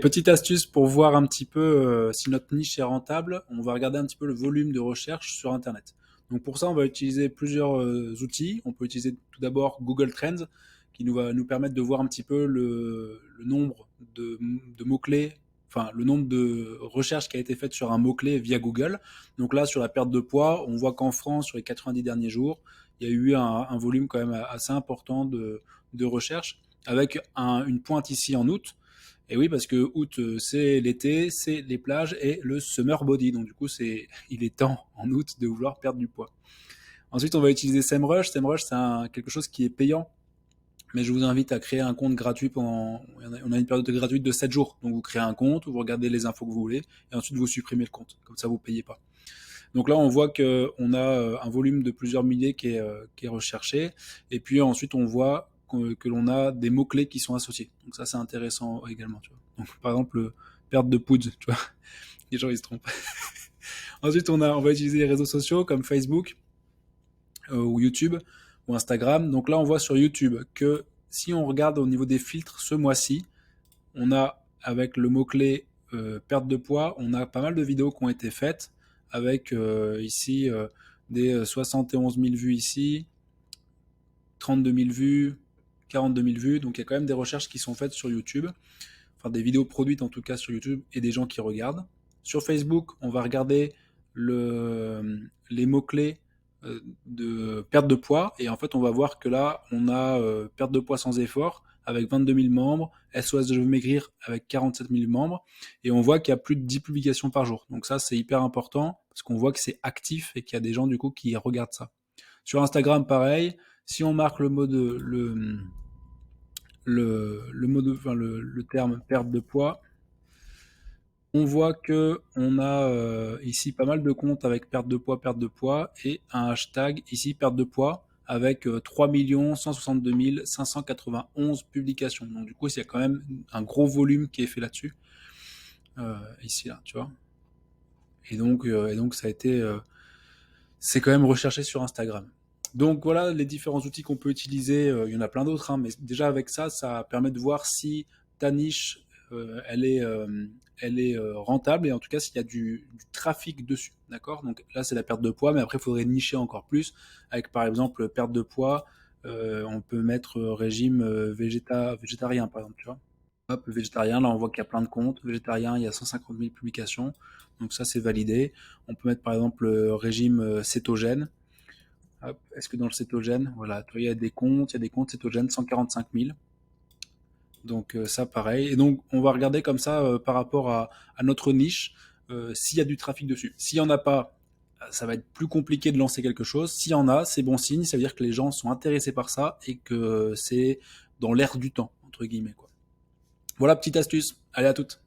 Petite astuce pour voir un petit peu si notre niche est rentable, on va regarder un petit peu le volume de recherche sur Internet. Donc pour ça, on va utiliser plusieurs outils. On peut utiliser tout d'abord Google Trends, qui va nous permettre de voir un petit peu le nombre de mots-clés, enfin le nombre de recherches qui a été faite sur un mot-clé via Google. Donc là, sur la perte de poids, on voit qu'en France, sur les 90 derniers jours, il y a eu un volume quand même assez important de recherches, avec une pointe ici en août. Et oui, parce que août, c'est l'été, c'est les plages et le summer body. Donc du coup, il est temps en août de vouloir perdre du poids. Ensuite, on va utiliser SEMrush. SEMrush, c'est quelque chose qui est payant, mais je vous invite à créer un compte gratuit on a une période gratuite de 7 jours. Donc vous créez un compte, vous regardez les infos que vous voulez, et ensuite vous supprimez le compte. Comme ça, vous payez pas. Donc là, on voit qu'on a un volume de plusieurs milliers qui est recherché. Et puis ensuite, on voit que l'on a des mots-clés qui sont associés. Donc ça, c'est intéressant également. Tu vois. Donc, par exemple, perte de poudre, tu vois. Les gens, ils se trompent. Ensuite, on va utiliser les réseaux sociaux comme Facebook ou YouTube ou Instagram. Donc là, on voit sur YouTube que si on regarde au niveau des filtres ce mois-ci, on a, avec le mot-clé perte de poids, on a pas mal de vidéos qui ont été faites avec ici des 71 000 vues ici, 32 000 vues, 42 000 vues. Donc il y a quand même des recherches qui sont faites sur YouTube, enfin des vidéos produites en tout cas sur YouTube et des gens qui regardent. Sur Facebook, on va regarder les mots-clés de perte de poids et en fait on va voir que là on a perte de poids sans effort avec 22 000 membres, SOS Je veux maigrir avec 47 000 membres et on voit qu'il y a plus de 10 publications par jour. Donc ça c'est hyper important parce qu'on voit que c'est actif et qu'il y a des gens du coup qui regardent ça. Sur Instagram pareil, si on marque le terme perte de poids, on voit que on a ici pas mal de comptes avec perte de poids et un hashtag ici perte de poids avec 3 162 591 publications. Donc du coup, il y a quand même un gros volume qui est fait là-dessus. Ici, là, tu vois. Et donc ça a été, c'est quand même recherché sur Instagram. Donc voilà les différents outils qu'on peut utiliser. Il y en a plein d'autres, hein, mais déjà avec ça, ça permet de voir si ta niche, elle est rentable et en tout cas s'il y a du trafic dessus. D'accord. Donc là, c'est la perte de poids, mais après, il faudrait nicher encore plus avec par exemple perte de poids. On peut mettre régime végétarien, par exemple, tu vois. Hop, végétarien, là on voit qu'il y a plein de comptes. Végétarien, il y a 150 000 publications. Donc ça, c'est validé. On peut mettre par exemple régime cétogène. Hop, est-ce que dans le cétogène, voilà, il y a des comptes, cétogènes, 145 000. Donc ça, pareil. Et donc, on va regarder comme ça par rapport à notre niche, s'il y a du trafic dessus. S'il n'y en a pas, ça va être plus compliqué de lancer quelque chose. S'il y en a, c'est bon signe, ça veut dire que les gens sont intéressés par ça et que c'est dans l'air du temps, entre guillemets, quoi. Voilà, petite astuce. Allez, à toutes.